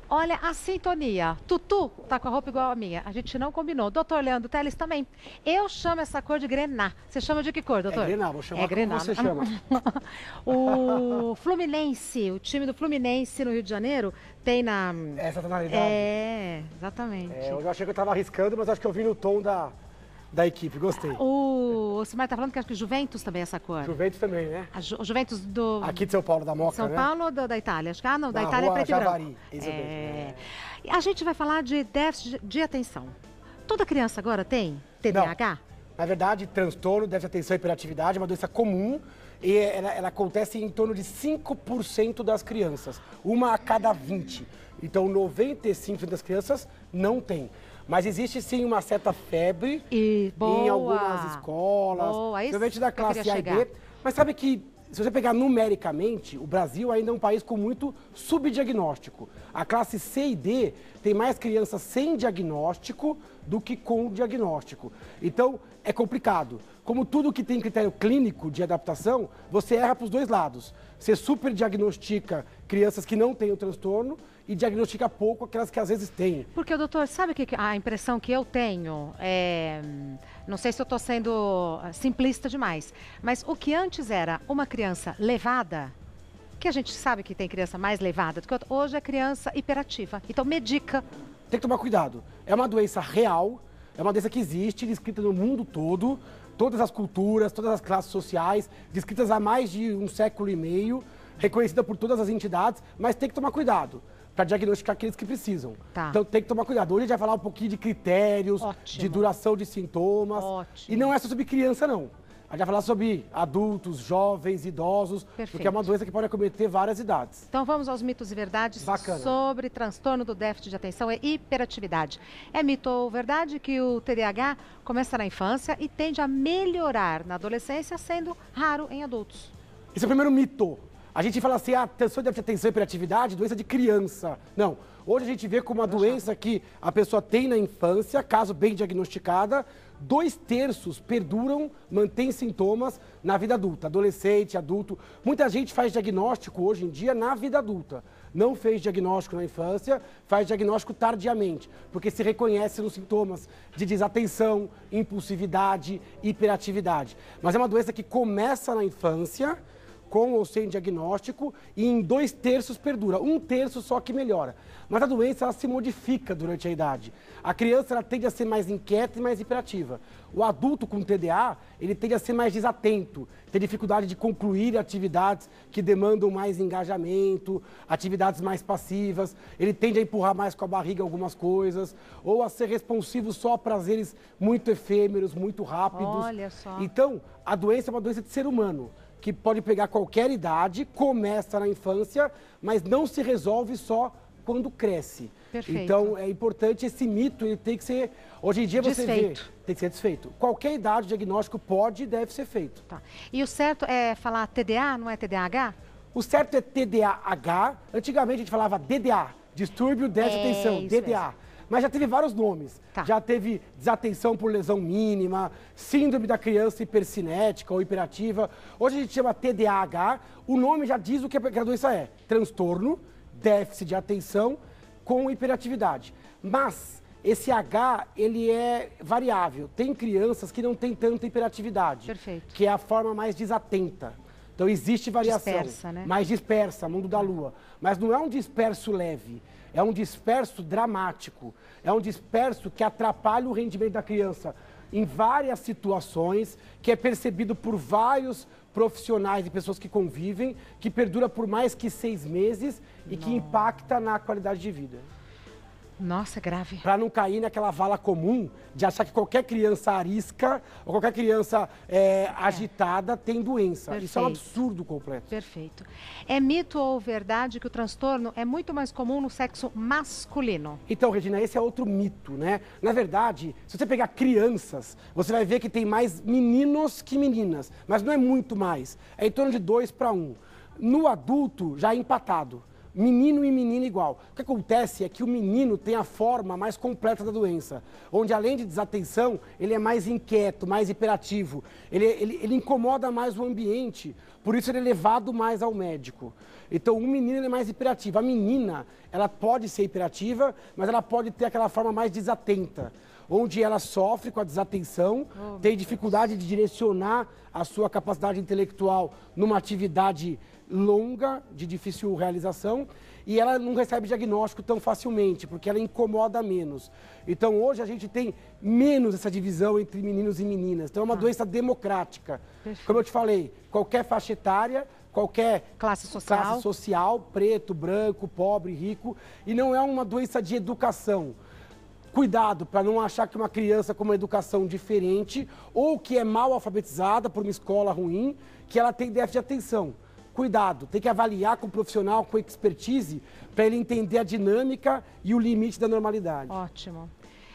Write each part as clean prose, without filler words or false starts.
Olha, a sintonia. Tutu tá com a roupa igual a minha. A gente não combinou. Doutor Leandro Teles também. Eu chamo essa cor de grená. Você chama de que cor, doutor? É grená, vou chamar é grená. como você chama. O Fluminense, o time do Fluminense no Rio de Janeiro, tem na... Essa tonalidade. É, exatamente. Eu achei que eu tava arriscando, mas acho que eu vi no tom da equipe, gostei. O Simar tá falando que acho que Juventus também é essa cor. Juventus também, né? O Juventus do... Aqui de São Paulo, da Moca, São né? Paulo ou da Itália? Acho que, não, da Na Itália é Rua preto Javari, e branco. isso mesmo. A gente vai falar de déficit de atenção. Toda criança agora tem TDAH? Na verdade, transtorno, déficit de atenção e hiperatividade é uma doença comum e ela acontece em torno de 5% das crianças, uma a cada 20. Então, 95% das crianças não tem. Mas existe sim uma certa febre em algumas escolas, principalmente da classe A e B. Mas sabe que, se você pegar numericamente, o Brasil ainda é um país com muito subdiagnóstico. A classe C e D tem mais crianças sem diagnóstico do que com diagnóstico. Então, é complicado. Como tudo que tem critério clínico de adaptação, você erra para os dois lados. Você superdiagnostica crianças que não têm o transtorno e diagnostica pouco aquelas que às vezes têm. Porque, doutor, sabe que a impressão que eu tenho é... Não sei se eu estou sendo simplista demais, mas o que antes era uma criança levada, que a gente sabe que tem criança mais levada do que outra, hoje é criança hiperativa. Então, medica. Tem que tomar cuidado. É uma doença real, é uma doença que existe, descrita no mundo todo, todas as culturas, todas as classes sociais, descritas há mais de um século e meio, reconhecida por todas as entidades, mas tem que tomar cuidado para diagnosticar aqueles que precisam. Tá. Então tem que tomar cuidado. Hoje a gente vai falar um pouquinho de critérios, de duração de sintomas. E não é só sobre criança, não. A gente vai falar sobre adultos, jovens, idosos, porque é uma doença que pode acometer várias idades. Então vamos aos mitos e verdades sobre transtorno do déficit de atenção e hiperatividade. É mito ou verdade que o TDAH começa na infância e tende a melhorar na adolescência, sendo raro em adultos? Esse é o primeiro mito. A gente fala assim, transtorno de déficit de atenção e hiperatividade, doença de criança. Não. Hoje a gente vê como uma doença que a pessoa tem na infância, caso bem diagnosticada, 2/3 perduram, mantêm sintomas na vida adulta, adolescente, adulto. Muita gente faz diagnóstico hoje em dia na vida adulta. Não fez diagnóstico na infância, faz diagnóstico tardiamente, porque se reconhece nos sintomas de desatenção, impulsividade, hiperatividade. Mas é uma doença que começa na infância, com ou sem diagnóstico, e em 2/3 perdura, 1/3 só que melhora. Mas a doença ela se modifica durante a idade. A criança ela tende a ser mais inquieta e mais hiperativa. O adulto com TDA, ele tende a ser mais desatento, ter dificuldade de concluir atividades que demandam mais engajamento, atividades mais passivas, ele tende a empurrar mais com a barriga algumas coisas, ou a ser responsivo só a prazeres muito efêmeros, muito rápidos. Olha só. Então, a doença é uma doença de ser humano, que pode pegar qualquer idade, começa na infância, mas não se resolve só quando cresce. Perfeito. Então, é importante esse mito, ele tem que ser... Hoje em dia você vê... Tem que ser desfeito. Qualquer idade, o diagnóstico pode e deve ser feito. Tá. E o certo é falar TDA, não é TDAH? O certo é TDAH. Antigamente a gente falava DDA, distúrbio déficit de atenção, DDA. Mesmo. Mas já teve vários nomes. Tá. Já teve desatenção por lesão mínima, síndrome da criança hipercinética ou hiperativa. Hoje a gente chama TDAH. O nome já diz o que a doença é. Transtorno, déficit de atenção com hiperatividade. Mas esse H, ele é variável. Tem crianças que não têm tanta hiperatividade. Perfeito. Que é a forma mais desatenta. Então existe variação. Dispersa, né? Mais dispersa, mundo da lua. Mas não é um disperso leve. É um disperso dramático, é um disperso que atrapalha o rendimento da criança em várias situações, que é percebido por vários profissionais e pessoas que convivem, que perdura por mais que 6 meses e que impacta na qualidade de vida. Nossa, é grave. Para não cair naquela vala comum de achar que qualquer criança arisca ou qualquer criança agitada tem doença. Perfeito. Isso é um absurdo completo. Perfeito. É mito ou verdade que o transtorno é muito mais comum no sexo masculino? Então, Regina, esse é outro mito, né? Na verdade, se você pegar crianças, você vai ver que tem mais meninos que meninas, mas não é muito mais. É em torno de 2 para 1. No adulto, já é empatado. menino e menina igual. O que acontece é que o menino tem a forma mais completa da doença, onde além de desatenção, ele é mais inquieto, mais hiperativo, ele incomoda mais o ambiente, por isso ele é levado mais ao médico. Então, o menino é mais hiperativo. A menina, ela pode ser hiperativa, mas ela pode ter aquela forma mais desatenta, onde ela sofre com a desatenção, tem dificuldade de direcionar a sua capacidade intelectual numa atividade longa, de difícil realização, e ela não recebe diagnóstico tão facilmente, porque ela incomoda menos. Então, hoje a gente tem menos essa divisão entre meninos e meninas. Então, é uma doença democrática. Perfeito. Como eu te falei, qualquer faixa etária, qualquer classe social, preto, branco, pobre, rico, e não é uma doença de educação. Cuidado para não achar que uma criança com uma educação diferente ou que é mal alfabetizada por uma escola ruim, que ela tem déficit de atenção. Cuidado, tem que avaliar com um profissional, com expertise, para ele entender a dinâmica e o limite da normalidade. Ótimo.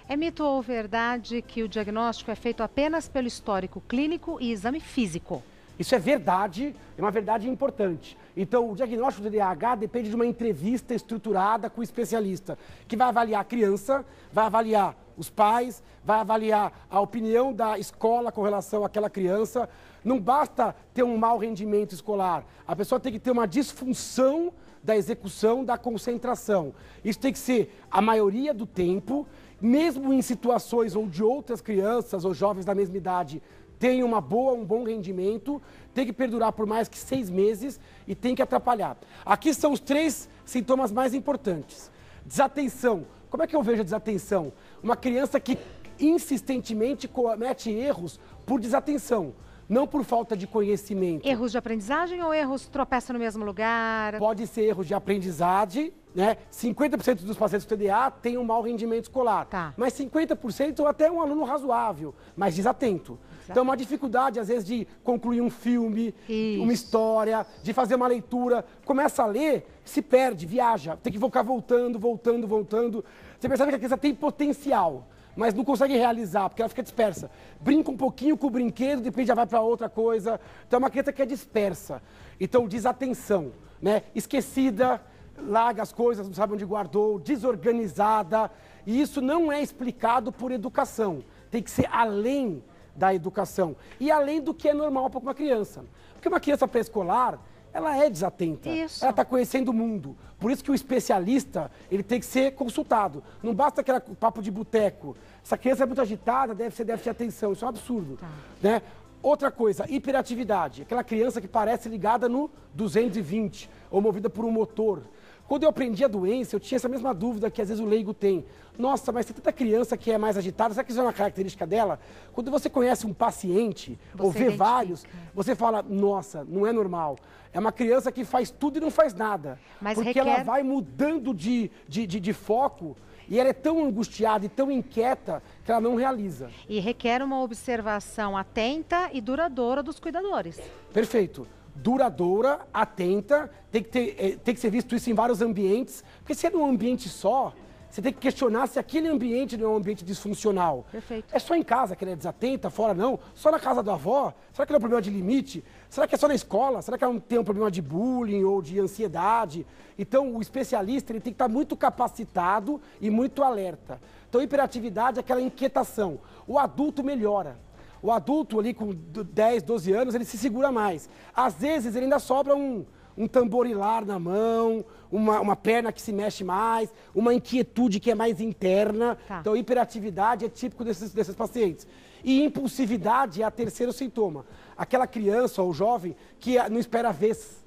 É mito ou verdade que o diagnóstico é feito apenas pelo histórico clínico e exame físico? Isso é verdade, é uma verdade importante. Então, o diagnóstico do TDAH depende de uma entrevista estruturada com o especialista, que vai avaliar a criança, vai avaliar os pais, vai avaliar a opinião da escola com relação àquela criança. Não basta ter um mau rendimento escolar, a pessoa tem que ter uma disfunção da execução, da concentração. Isso tem que ser a maioria do tempo, mesmo em situações onde outras crianças ou jovens da mesma idade têm um bom rendimento, tem que perdurar por mais que 6 meses e tem que atrapalhar. Aqui são os 3 sintomas mais importantes. Desatenção. Como é que eu vejo a desatenção? Uma criança que insistentemente comete erros por desatenção, não por falta de conhecimento. Erros de aprendizagem ou erros tropeçam no mesmo lugar? Pode ser erros de aprendizagem, né? 50% dos pacientes do TDA têm um mau rendimento escolar. Tá. Mas 50% até um aluno razoável, mas desatento. Então, uma dificuldade, às vezes, de concluir um filme, uma história, de fazer uma leitura. Começa a ler, se perde, viaja. Tem que ficar voltando. Você percebe que a criança tem potencial, mas não consegue realizar, porque ela fica dispersa. Brinca um pouquinho com o brinquedo, depois já vai para outra coisa. Então, é uma criança que é dispersa. Então, desatenção, né? Esquecida, larga as coisas, não sabe onde guardou, desorganizada. E isso não é explicado por educação. Tem que ser além da educação e além do que é normal para uma criança. Porque uma criança pré-escolar, ela é desatenta. Isso. Ela está conhecendo o mundo. Por isso que o especialista, ele tem que ser consultado. Não basta aquele papo de boteco. Essa criança é muito agitada, deve ser déficit de atenção. Isso é um absurdo. Tá. Né? Outra coisa, hiperatividade. Aquela criança que parece ligada no 220 ou movida por um motor. Quando eu aprendi a doença, eu tinha essa mesma dúvida que às vezes o leigo tem. Nossa, mas tem tanta criança que é mais agitada, será que isso é uma característica dela? Quando você conhece um paciente, ou vê vários, você fala, nossa, não é normal. É uma criança que faz tudo e não faz nada. Mas porque ela vai mudando de foco e ela é tão angustiada e tão inquieta que ela não realiza. E requer uma observação atenta e duradoura dos cuidadores. Perfeito. Duradoura, atenta, tem que ser visto isso em vários ambientes, porque se é num ambiente só, você tem que questionar se aquele ambiente não é um ambiente disfuncional. Perfeito. É só em casa que ela é desatenta, fora não? Só na casa da avó? Será que não é um problema de limite? Será que é só na escola? Será que ela não tem um problema de bullying ou de ansiedade? Então, o especialista ele tem que estar muito capacitado e muito alerta. Então, hiperatividade é aquela inquietação. O adulto melhora. O adulto ali com 10, 12 anos, ele se segura mais. Às vezes, ele ainda sobra um tamborilar na mão, uma perna que se mexe mais, uma inquietude que é mais interna. Tá. Então, hiperatividade é típico desses pacientes. E impulsividade é o terceiro sintoma. Aquela criança ou jovem que não espera a vez,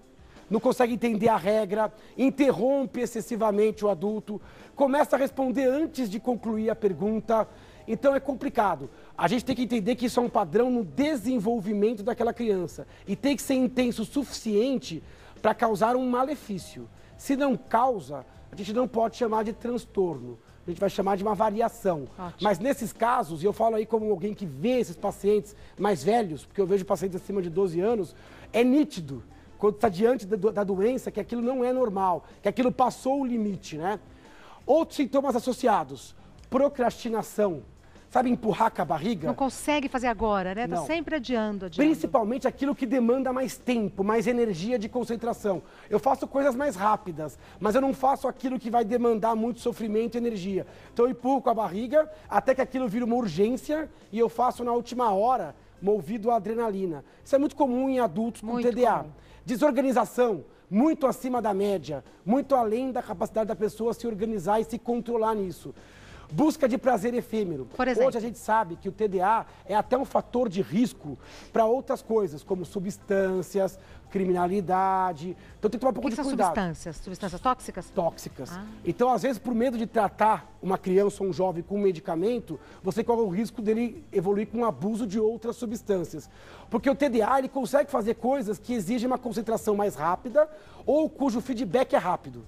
não consegue entender a regra, interrompe excessivamente o adulto, começa a responder antes de concluir a pergunta. Então, é complicado. A gente tem que entender que isso é um padrão no desenvolvimento daquela criança. E tem que ser intenso o suficiente para causar um malefício. Se não causa, a gente não pode chamar de transtorno. A gente vai chamar de uma variação. Ótimo. Mas nesses casos, e eu falo aí como alguém que vê esses pacientes mais velhos, porque eu vejo pacientes acima de 12 anos, é nítido, quando está diante da doença, que aquilo não é normal, que aquilo passou o limite, né? Outros sintomas associados, procrastinação. sabe, empurrar com a barriga. Não consegue fazer agora, né? Tá Não. sempre adiando. Principalmente aquilo que demanda mais tempo, mais energia de concentração. Eu faço coisas mais rápidas, mas eu não faço aquilo que vai demandar muito sofrimento e energia. Então eu empurro com a barriga até que aquilo vira uma urgência e eu faço na última hora, movido à adrenalina. Isso é muito comum em adultos com TDA. Comum. Desorganização, muito acima da média, muito além da capacidade da pessoa se organizar e se controlar nisso. Busca de prazer efêmero. Por exemplo? Hoje a gente sabe que o TDA é até um fator de risco para outras coisas, como substâncias, criminalidade. Então tem que tomar um pouco de são cuidado. substâncias? Substâncias tóxicas? Tóxicas. Então, às vezes, por medo de tratar uma criança ou um jovem com um medicamento, você corre o risco dele evoluir com um abuso de outras substâncias. Porque o TDA, ele consegue fazer coisas que exigem uma concentração mais rápida ou cujo feedback é rápido.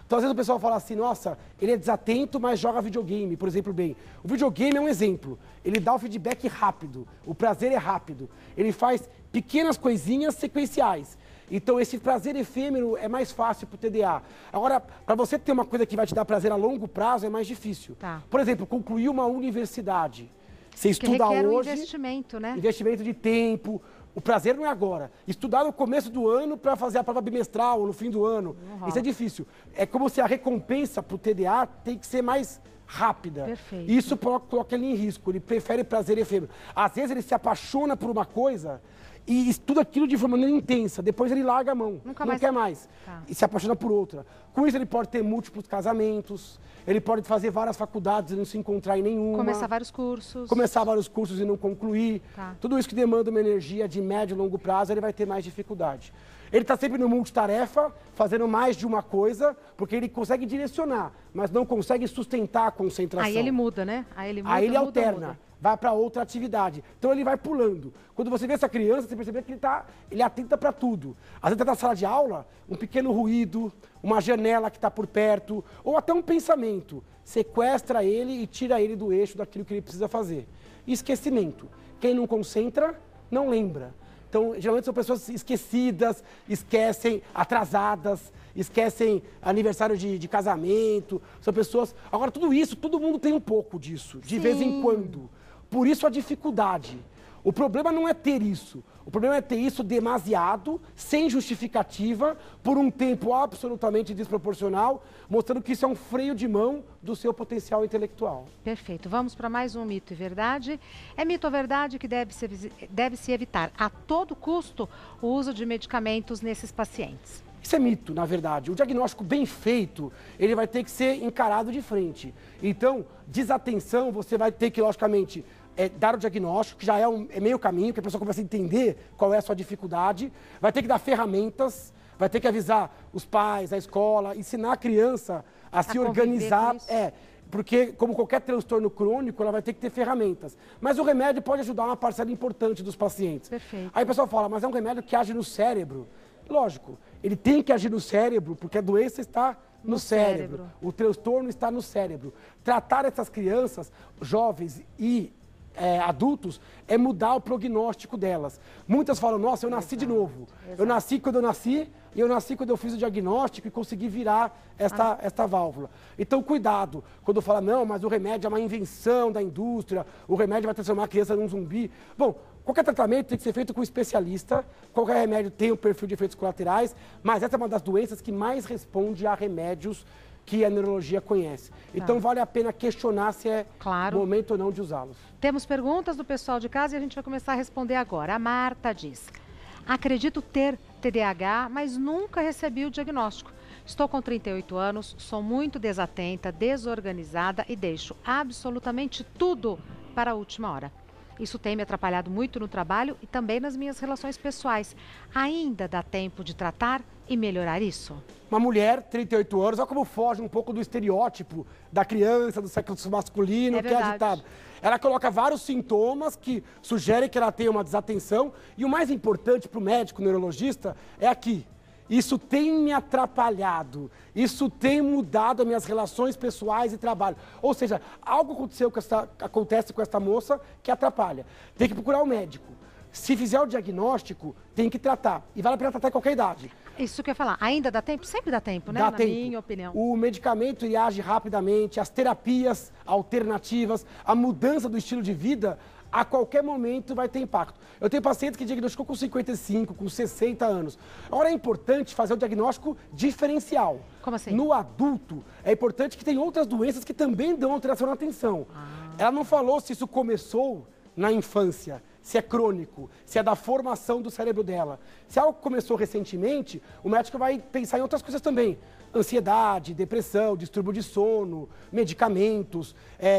Então, às vezes o pessoal fala assim, nossa, ele é desatento, mas joga videogame, por exemplo, bem. O videogame é um exemplo. Ele dá o feedback rápido, o prazer é rápido. Ele faz pequenas coisinhas sequenciais. Então, esse prazer efêmero é mais fácil para o TDA. Agora, para você ter uma coisa que vai te dar prazer a longo prazo, é mais difícil. Tá. Por exemplo, concluir uma universidade. Você Que estuda requer hoje... um investimento, né? Investimento de tempo. O prazer não é agora. Estudar no começo do ano para fazer a prova bimestral ou no fim do ano. Isso é difícil. É como se a recompensa para o TDA tem que ser mais rápida. Perfeito. Isso coloca ele em risco. Ele prefere prazer efêmero. Às vezes ele se apaixona por uma coisa e estuda aquilo de forma intensa. Depois ele larga a mão. Nunca não mais quer mais. Tá. E se apaixona por outra. Com isso ele pode ter múltiplos casamentos. Ele pode fazer várias faculdades e não se encontrar em nenhuma. Começar vários cursos. Começar vários cursos e não concluir. Tá. Tudo isso que demanda uma energia de médio e longo prazo, ele vai ter mais dificuldade. Ele está sempre no multitarefa, fazendo mais de uma coisa, porque ele consegue direcionar, mas não consegue sustentar a concentração. Aí ele muda, né? Aí ele alterna, vai para outra atividade. Então ele vai pulando. Quando você vê essa criança, você percebe que ele atenta para tudo. Às vezes está na sala de aula, um pequeno ruído, uma janela que está por perto, ou até um pensamento. Sequestra ele e tira ele do eixo daquilo que ele precisa fazer. E esquecimento. Quem não concentra, não lembra. Então, geralmente são pessoas esquecidas, esquecem atrasadas, esquecem aniversário de casamento. São pessoas... Agora, tudo isso, todo mundo tem um pouco disso, de vez em quando. Por isso a dificuldade. O problema não é ter isso. O problema é ter isso demasiado, sem justificativa, por um tempo absolutamente desproporcional, mostrando que isso é um freio de mão do seu potencial intelectual. Perfeito. Vamos para mais um mito e verdade. É mito ou verdade que deve-se evitar a todo custo o uso de medicamentos nesses pacientes? Isso é mito, na verdade. O diagnóstico bem feito, ele vai ter que ser encarado de frente. Então, desatenção, você vai ter que, logicamente, dar o diagnóstico, que já é meio caminho, que a pessoa começa a entender qual é a sua dificuldade, vai ter que dar ferramentas, vai ter que avisar os pais, a escola, ensinar a criança a se organizar. Porque, como qualquer transtorno crônico, ela vai ter que ter ferramentas. Mas o remédio pode ajudar uma parcela importante dos pacientes. Perfeito. Aí o pessoal fala, mas é um remédio que age no cérebro. Lógico, ele tem que agir no cérebro, porque a doença está no cérebro. O transtorno está no cérebro. Tratar essas crianças, jovens e adultos, é mudar o prognóstico delas. Muitas falam, nossa, eu nasci de novo. Eu nasci quando eu nasci, e eu nasci quando eu fiz o diagnóstico e consegui virar esta válvula. Então, cuidado, quando fala, não, mas o remédio é uma invenção da indústria, o remédio vai transformar a criança num zumbi. Bom, qualquer tratamento tem que ser feito com um especialista, qualquer remédio tem um perfil de efeitos colaterais, mas essa é uma das doenças que mais responde a remédios que a neurologia conhece. Então, vale a pena questionar se é momento ou não de usá-los. Temos perguntas do pessoal de casa e a gente vai começar a responder agora. A Marta diz, acredito ter TDAH, mas nunca recebi o diagnóstico. Estou com 38 anos, sou muito desatenta, desorganizada e deixo absolutamente tudo para a última hora. Isso tem me atrapalhado muito no trabalho e também nas minhas relações pessoais. Ainda dá tempo de tratar e melhorar isso? Uma mulher, 38 anos, olha como foge um pouco do estereótipo da criança, do sexo masculino, que é agitado. Ela coloca vários sintomas que sugerem que ela tem uma desatenção. E o mais importante para o médico neurologista é aqui. Isso tem me atrapalhado, isso tem mudado as minhas relações pessoais e trabalho. Ou seja, algo acontece com essa moça que atrapalha. Tem que procurar o médico. Se fizer o diagnóstico, tem que tratar. E vale a pena tratar em qualquer idade. Isso que eu ia falar. Ainda dá tempo? Sempre dá tempo, né? Dá Na tempo. minha opinião. O medicamento ele age rapidamente, as terapias alternativas, a mudança do estilo de vida, a qualquer momento vai ter impacto. Eu tenho pacientes que diagnosticam com 55, com 60 anos. Agora é importante fazer o diagnóstico diferencial. Como assim? No adulto, é importante que tem outras doenças que também dão alteração na atenção. Ela não falou se isso começou na infância, se é crônico, se é da formação do cérebro dela. Se algo começou recentemente, o médico vai pensar em outras coisas também. Ansiedade, depressão, distúrbio de sono, medicamentos,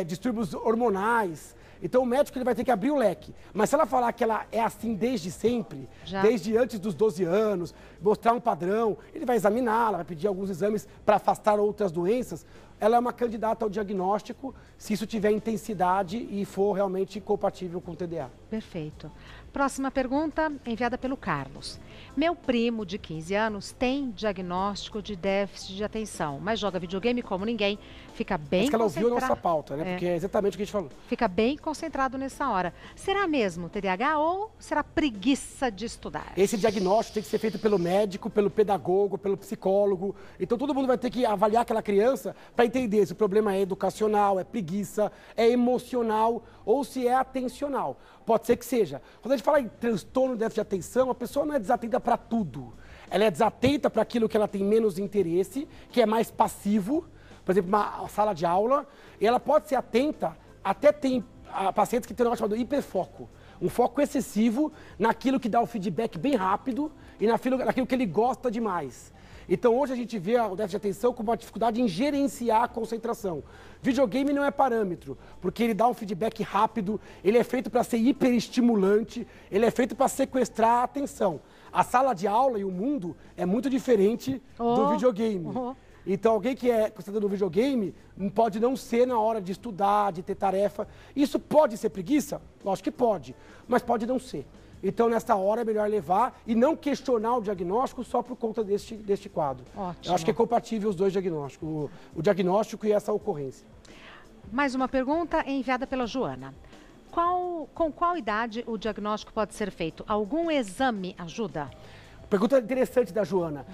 distúrbios hormonais. Então o médico ele vai ter que abrir o leque. Mas se ela falar que ela é assim desde sempre, desde antes dos 12 anos, mostrar um padrão, ele vai examiná-la, vai pedir alguns exames para afastar outras doenças. Ela é uma candidata ao diagnóstico se isso tiver intensidade e for realmente compatível com o TDA. Perfeito. Próxima pergunta, enviada pelo Carlos. Meu primo, de 15 anos, tem diagnóstico de déficit de atenção, mas joga videogame como ninguém, fica bem Acho que ela ouviu a concentrado. nossa pauta, né? Porque é exatamente o que a gente falou. Fica bem concentrado nessa hora. Será mesmo TDAH ou será preguiça de estudar? Esse diagnóstico tem que ser feito pelo médico, pelo pedagogo, pelo psicólogo. Então todo mundo vai ter que avaliar aquela criança para entender se o problema é educacional, é preguiça, é emocional ou se é atencional. Pode ser que seja. Quando a gente fala em transtorno de déficit de atenção, a pessoa não é desatenta para tudo. Ela é desatenta para aquilo que ela tem menos interesse, que é mais passivo. Por exemplo, uma sala de aula. E ela pode ser atenta, até tem pacientes que têm um negócio chamado hiperfoco. Um foco excessivo naquilo que dá o feedback bem rápido e naquilo que ele gosta demais. Então hoje a gente vê o déficit de atenção como uma dificuldade em gerenciar a concentração. Videogame não é parâmetro, porque ele dá um feedback rápido, ele é feito para ser hiperestimulante, ele é feito para sequestrar a atenção. A sala de aula e o mundo é muito diferente do videogame. Então alguém que é concentrado no videogame pode não ser na hora de estudar, de ter tarefa. Isso pode ser preguiça? Lógico que pode, mas pode não ser. Então, nessa hora, é melhor levar e não questionar o diagnóstico só por conta deste quadro. Ótimo. Eu acho que é compatível os dois diagnósticos, o diagnóstico e essa ocorrência. Mais uma pergunta enviada pela Joana. Com qual idade o diagnóstico pode ser feito? Algum exame ajuda? Pergunta interessante da Joana.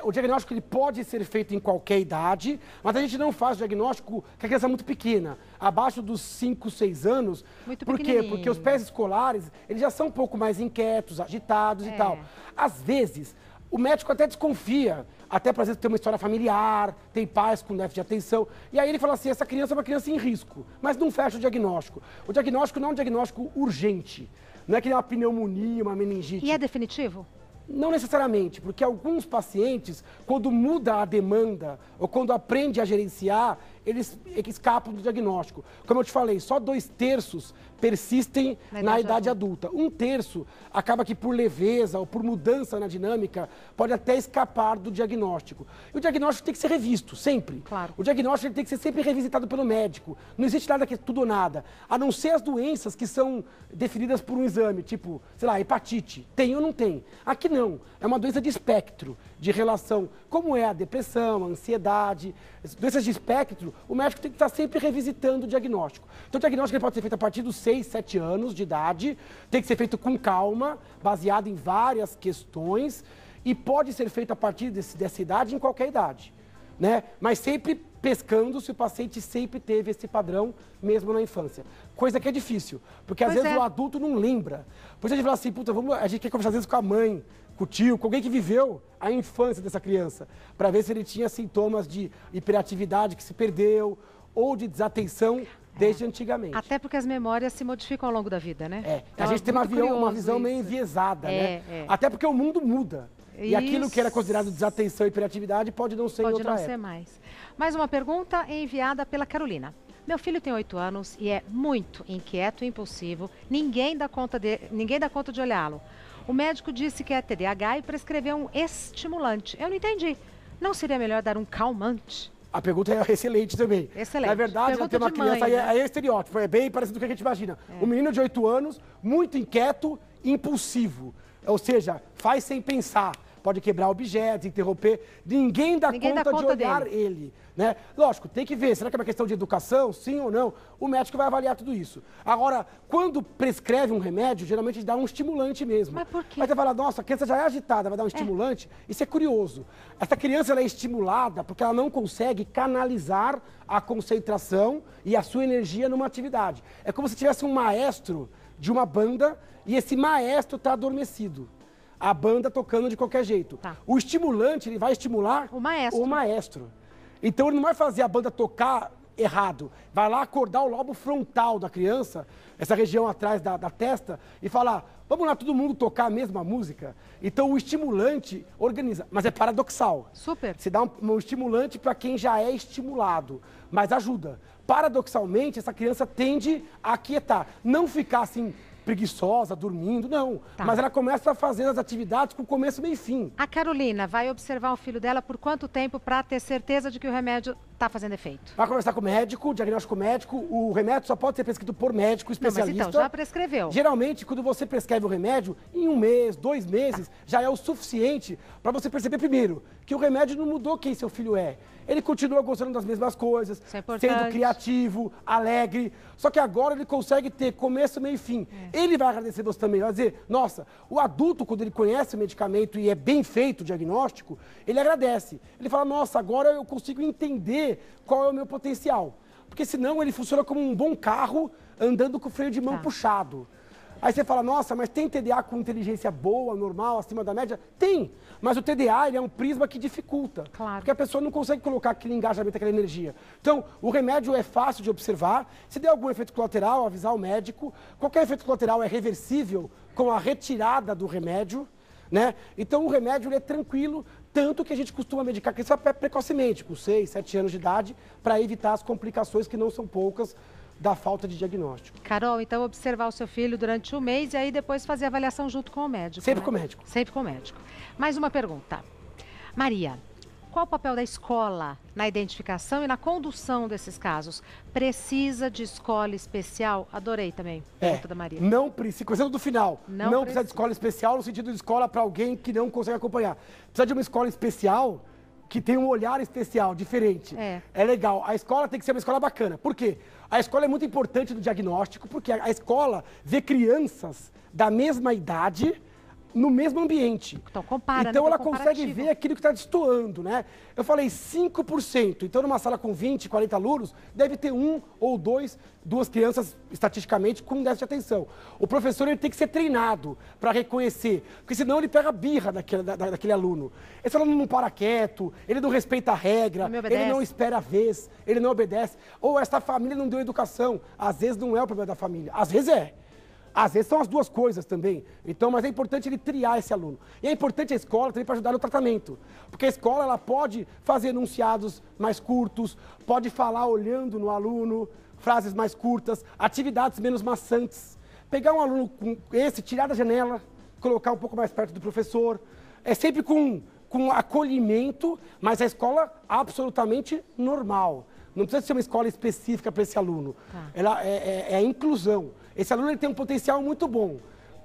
O diagnóstico ele pode ser feito em qualquer idade, mas a gente não faz o diagnóstico com a criança muito pequena, abaixo dos 5, 6 anos. Muito Por quê? Porque os pés escolares, eles já são um pouco mais inquietos, agitados e tal. Às vezes, o médico até desconfia, até por exemplo ter uma história familiar, tem pais com déficit de atenção, e aí ele fala assim, essa criança é uma criança em risco, mas não fecha o diagnóstico. O diagnóstico não é um diagnóstico urgente, não é que nem uma pneumonia, uma meningite. E é definitivo? Não necessariamente, porque alguns pacientes, quando muda a demanda ou quando aprende a gerenciar, eles escapam do diagnóstico. Como eu te falei, só 2/3 persistem na idade adulta. 1/3 acaba que por leveza ou por mudança na dinâmica pode até escapar do diagnóstico. E o diagnóstico tem que ser revisto, sempre. Claro. O diagnóstico ele tem que ser sempre revisitado pelo médico. Não existe nada que é tudo ou nada. A não ser as doenças que são definidas por um exame, tipo, sei lá, hepatite. Tem ou não tem? Aqui não. É uma doença de espectro, de relação, como é a depressão, a ansiedade. Doenças de espectro, o médico tem que estar sempre revisitando o diagnóstico. Então o diagnóstico ele pode ser feito a partir dos 6, 7 anos de idade, tem que ser feito com calma, baseado em várias questões, e pode ser feito a partir dessa idade em qualquer idade, né? Mas sempre pescando se o paciente sempre teve esse padrão, mesmo na infância. Coisa que é difícil, porque às vezes o adulto não lembra. Depois a gente fala assim, puta, a gente quer conversar às vezes com a mãe, com o tio, com alguém que viveu a infância dessa criança, para ver se ele tinha sintomas de hiperatividade que se perdeu, ou de desatenção desde antigamente. Até porque as memórias se modificam ao longo da vida, né? Então, a gente tem uma visão meio enviesada, né? Até porque o mundo muda. E aquilo que era considerado desatenção e hiperatividade pode não ser em outra época. Pode não ser mais. Mais uma pergunta enviada pela Carolina. Meu filho tem 8 anos e é muito inquieto e impulsivo. Ninguém dá conta de olhá-lo. O médico disse que é TDAH e prescreveu um estimulante. Eu não entendi. Não seria melhor dar um calmante? A pergunta é excelente também. Excelente. Na verdade, ela tem uma criança, aí é estereótipo, é bem parecido com o que a gente imagina. Um menino de 8 anos, muito inquieto e impulsivo. Ou seja, faz sem pensar, pode quebrar objetos, interromper. Ninguém dá conta de olhar ele. Né? Lógico, tem que ver, será que é uma questão de educação, sim ou não? O médico vai avaliar tudo isso. Agora, quando prescreve um remédio, geralmente dá um estimulante mesmo. Mas por quê? Mas você fala, nossa, a criança já é agitada, vai dar um estimulante? Isso é curioso. Essa criança ela é estimulada porque ela não consegue canalizar a concentração e a sua energia numa atividade. É como se tivesse um maestro de uma banda e esse maestro está adormecido. A banda tocando de qualquer jeito. Tá. O estimulante, ele vai estimular o maestro. Então ele não vai fazer a banda tocar errado. Vai lá acordar o lobo frontal da criança, essa região atrás da testa, e falar, vamos lá todo mundo tocar a mesma música? Então o estimulante organiza, mas é paradoxal. Super. Você dá um estimulante para quem já é estimulado, mas ajuda. Paradoxalmente, essa criança tende a aquietar, não ficar assim preguiçosa, dormindo, não. Tá. Mas ela começa a fazer as atividades com começo, meio e fim. A Carolina vai observar o filho dela por quanto tempo para ter certeza de que o remédio está fazendo efeito? Vai conversar com o médico, diagnóstico médico. O remédio só pode ser prescrito por médico especialista. Não, mas então, já prescreveu. Geralmente, quando você prescreve o remédio, em 1 mês, 2 meses, já é o suficiente para você perceber primeiro que o remédio não mudou quem seu filho é. Ele continua gostando das mesmas coisas, sendo criativo, alegre. Só que agora ele consegue ter começo, meio e fim. Ele vai agradecer você também, vai dizer, nossa, o adulto, quando ele conhece o medicamento e é bem feito o diagnóstico, ele agradece. Ele fala, nossa, agora eu consigo entender qual é o meu potencial. Porque senão ele funciona como um bom carro andando com o freio de mão puxado. Aí você fala, nossa, mas tem TDA com inteligência boa, normal, acima da média? Tem, mas o TDA ele é um prisma que dificulta. Claro. Porque a pessoa não consegue colocar aquele engajamento, aquela energia. Então, o remédio é fácil de observar. Se der algum efeito colateral, avisar o médico. Qualquer efeito colateral é reversível com a retirada do remédio. Né? Então, o remédio ele é tranquilo, tanto que a gente costuma medicar a criança precocemente, com 6, 7 anos de idade, para evitar as complicações, que não são poucas, da falta de diagnóstico. Carol, então observar o seu filho durante 1 mês e aí depois fazer a avaliação junto com o médico. Sempre né? com o médico. Sempre com o médico. Mais uma pergunta. Maria, qual o papel da escola na identificação e na condução desses casos? Precisa de escola especial? Adorei também a pergunta da Maria. Não precisa, começando do final, não precisa de escola especial no sentido de escola para alguém que não consegue acompanhar. Precisa de uma escola especial que tem um olhar especial, diferente. É legal. A escola tem que ser uma escola bacana. Por quê? A escola é muito importante no diagnóstico, porque a escola vê crianças da mesma idade no mesmo ambiente. Então, compara, então né? ela consegue ver aquilo que está destoando, né? Eu falei 5%. Então, numa sala com 20, 40 alunos, deve ter 1 ou 2, 2 crianças, estatisticamente, com déficit de atenção. O professor ele tem que ser treinado para reconhecer, porque senão ele pega a birra daquele aluno. Esse aluno não para quieto, ele não respeita a regra, ele não espera a vez, ele não obedece. Ou essa família não deu educação. Às vezes não é o problema da família, às vezes é. Às vezes são as duas coisas também. Então, mas é importante ele triar esse aluno. E é importante a escola também para ajudar no tratamento. Porque a escola ela pode fazer enunciados mais curtos, pode falar olhando no aluno, frases mais curtas, atividades menos maçantes. Pegar um aluno com esse, tirar da janela, colocar um pouco mais perto do professor. É sempre com acolhimento, mas a escola absolutamente normal. Não precisa ser uma escola específica para esse aluno. Ela é a inclusão. Esse aluno ele tem um potencial muito bom,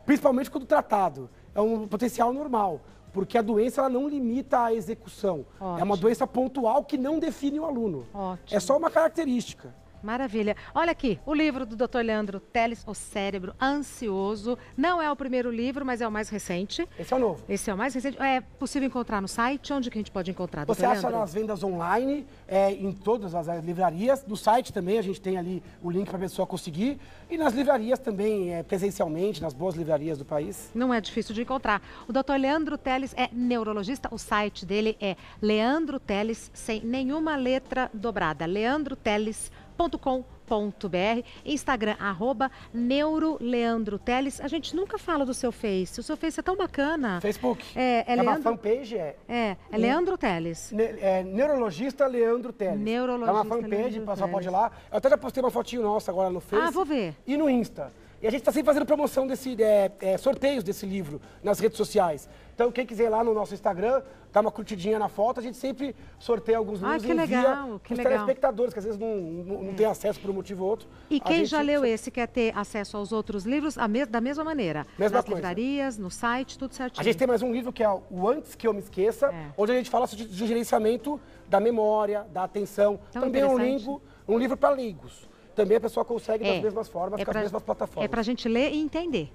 principalmente quando tratado. É um potencial normal, porque a doença ela não limita a execução. Ótimo. É uma doença pontual que não define o aluno. Ótimo. É só uma característica. Maravilha. Olha aqui, o livro do Dr. Leandro Teles, O Cérebro Ansioso. Não é o primeiro livro, mas é o mais recente. Esse é o novo. Esse é o mais recente. É possível encontrar no site? Onde que a gente pode encontrar, Dr. Você acha Leandro? nas vendas online, em todas as livrarias. No site também a gente tem ali o link para a pessoa conseguir. E nas livrarias também, presencialmente, nas boas livrarias do país. Não é difícil de encontrar. O Dr. Leandro Teles é neurologista. O site dele é Leandro Teles, sem nenhuma letra dobrada. leandroteles.com.br, Instagram, @neuroleandroteles. A gente nunca fala do seu Face. O seu Face é tão bacana. Facebook. É uma fanpage. É Leandro Teles. Neurologista Leandro Teles. Neurologista é uma fanpage, Leandro o pessoal Teles. pode ir lá. Eu até já postei uma fotinho nossa agora no Face. Ah, vou ver. E no Insta. E a gente está sempre fazendo promoção sorteios desse livro nas redes sociais. Então, quem quiser ir lá no nosso Instagram, dar uma curtidinha na foto, a gente sempre sorteia alguns livros que legal, que os legal. telespectadores, que às vezes não tem acesso por um motivo ou outro. E quem já leu esse quer ter acesso aos outros livros da mesma maneira? Mesma nas coisa. livrarias, no site, tudo certinho. A gente tem mais um livro que é o Antes Que Eu Me Esqueça, onde a gente fala de gerenciamento da memória, da atenção. Tão Também é um livro para leigos. Também a pessoa consegue das mesmas formas, com as mesmas plataformas. É para a gente ler e entender,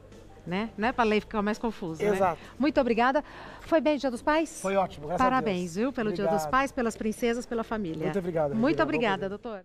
né? Não é para ler e ficar mais confuso, Exato. Né? Muito obrigada. Foi bem Dia dos Pais? Foi ótimo, graças a Deus. Parabéns, viu? Pelo Dia dos Pais, pelas princesas, pela família. Muito obrigado. Muito obrigada, doutor.